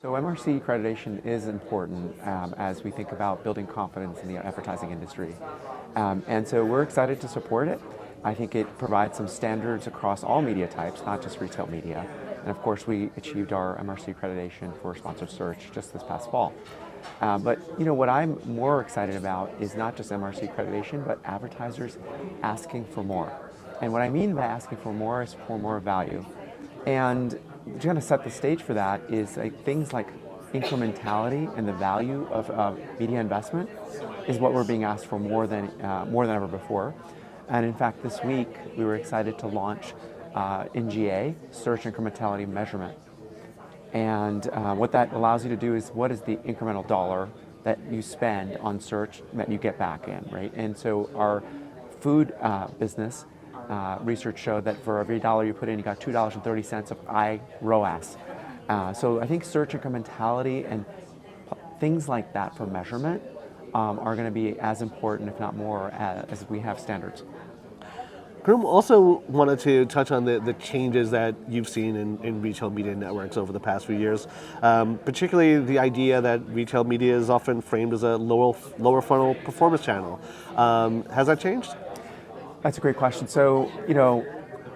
So MRC accreditation is important as we think about building confidence in the advertising industry. And so we're excited to support it. I think it provides some standards across all media types, not just retail media. And of course, we achieved our MRC accreditation for sponsored search just this past fall. But what I'm more excited about is not just MRC accreditation, but advertisers asking for more. And what I mean by asking for more is for more value. And to kind of set the stage for that is things like incrementality and the value of media investment is what we're being asked for more than ever before. And in fact, this week we were excited to launch NGA, search incrementality measurement. And what that allows you to do is what is the incremental dollar that you spend on search that you get back in, right? And so our food business research showed that for every dollar you put in, you got $2.30 of ROAS. So I think search incrementality and things like that for measurement are going to be as important, if not more, as we have standards. Khurrum, also wanted to touch on the changes that you've seen in retail media networks over the past few years, particularly the idea that retail media is often framed as a lower funnel performance channel. Has that changed? That's a great question. So,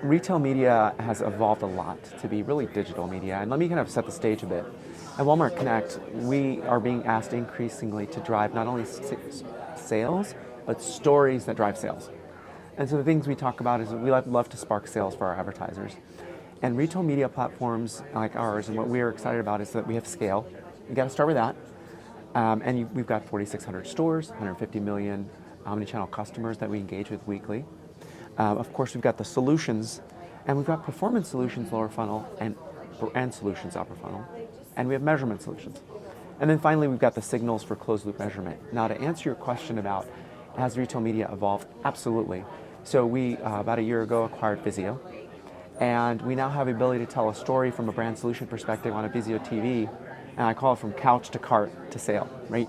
retail media has evolved a lot to be really digital media. And let me kind of set the stage a bit. At Walmart Connect, we are being asked increasingly to drive not only sales, but stories that drive sales. And so the things we talk about is we love to spark sales for our advertisers. And retail media platforms like ours, and what we are excited about is that we have scale. You got to start with that. We've got 4,600 stores, 150 million omnichannel customers that we engage with weekly. Of course, we've got the solutions, and we've got performance solutions lower funnel and brand solutions upper funnel, and we have measurement solutions. And then finally, we've got the signals for closed loop measurement. Now, to answer your question about has retail media evolved, absolutely. So we, about a year ago, acquired Vizio, and we now have the ability to tell a story from a brand solution perspective on a Vizio TV, and I call it from couch to cart to sale, right?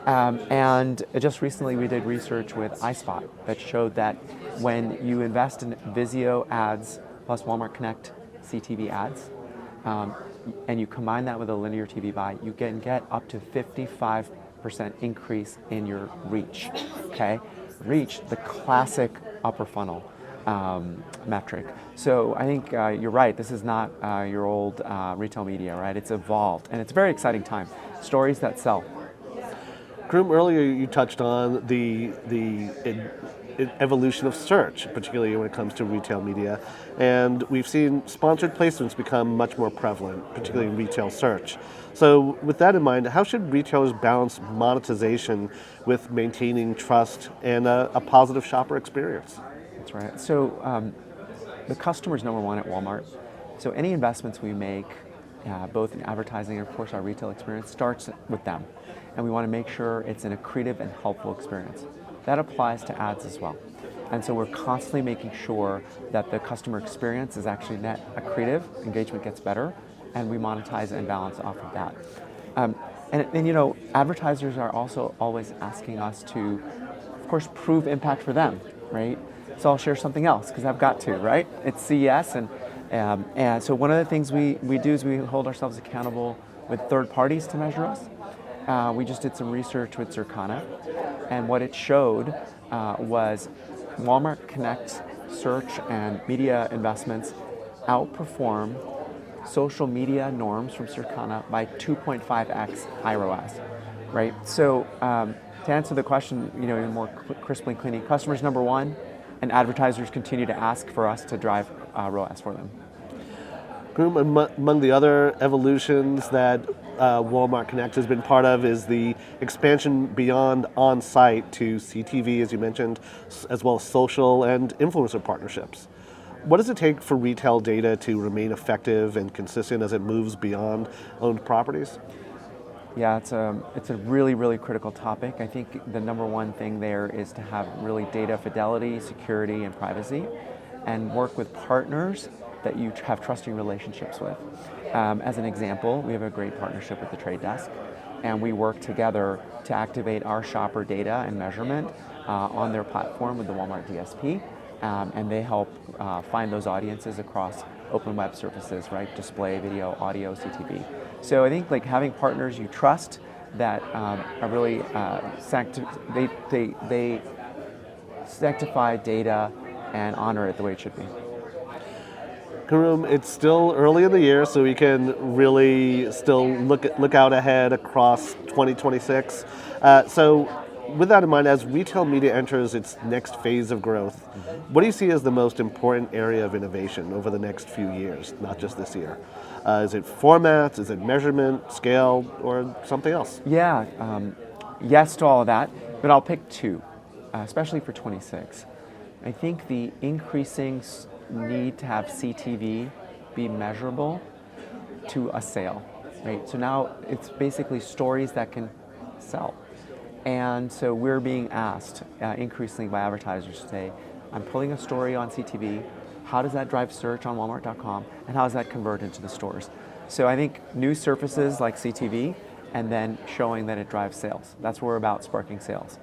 And just recently we did research with iSpot that showed that when you invest in Vizio ads plus Walmart Connect CTV ads, and you combine that with a linear TV buy, you can get up to 55% increase in your reach, okay? Reach, the classic upper funnel metric. So I think you're right, this is not your old retail media, right? It's evolved, and it's a very exciting time. Stories that sell. Khurrum, earlier you touched on the evolution of search, particularly when it comes to retail media, and we've seen sponsored placements become much more prevalent, particularly in retail search. So with that in mind, how should retailers balance monetization with maintaining trust and a positive shopper experience? That's right. So the customer's number one at Walmart. So any investments we make, both in advertising and of course our retail experience, starts with them. And we want to make sure it's an accretive and helpful experience. That applies to ads as well. And so we're constantly making sure that the customer experience is actually net accretive, engagement gets better, and we monetize and balance off of that. And advertisers are also always asking us to, of course, prove impact for them, right? So I'll share something else, because I've got to, right? It's CES, and so one of the things we do is we hold ourselves accountable with third parties to measure us. We just did some research with Circana, and what it showed was Walmart Connect search and media investments outperform social media norms from Circana by 2.5x ROAS, right? So to answer the question, in more crisply and cleanly, customers number one, and advertisers continue to ask for us to drive ROAS for them. Among the other evolutions that Walmart Connect has been part of is the expansion beyond on-site to CTV, as you mentioned, as well as social and influencer partnerships. What does it take for retail data to remain effective and consistent as it moves beyond owned properties? Yeah, it's a really, really critical topic. I think the number one thing there is to have really data fidelity, security, and privacy, and work with partners that you have trusting relationships with. As an example, we have a great partnership with the Trade Desk, and we work together to activate our shopper data and measurement on their platform with the Walmart DSP, and they help find those audiences across open web surfaces, right? Display, video, audio, CTV. So I think like having partners you trust that are really they sanctify data and honor it the way it should be. Khurrum, it's still early in the year, so we can really still look out ahead across 2026. So, with that in mind, as retail media enters its next phase of growth, what do you see as the most important area of innovation over the next few years, not just this year? Is it formats? Is it measurement, scale, or something else? Yeah, yes to all of that, but I'll pick two, especially for 26. I think the increasing need to have CTV be measurable to a sale, right? So now it's basically stories that can sell. And so we're being asked increasingly by advertisers to say, I'm pulling a story on CTV, how does that drive search on Walmart.com, and how does that convert into the stores? So I think new surfaces like CTV, and then showing that it drives sales. That's what we're about, sparking sales.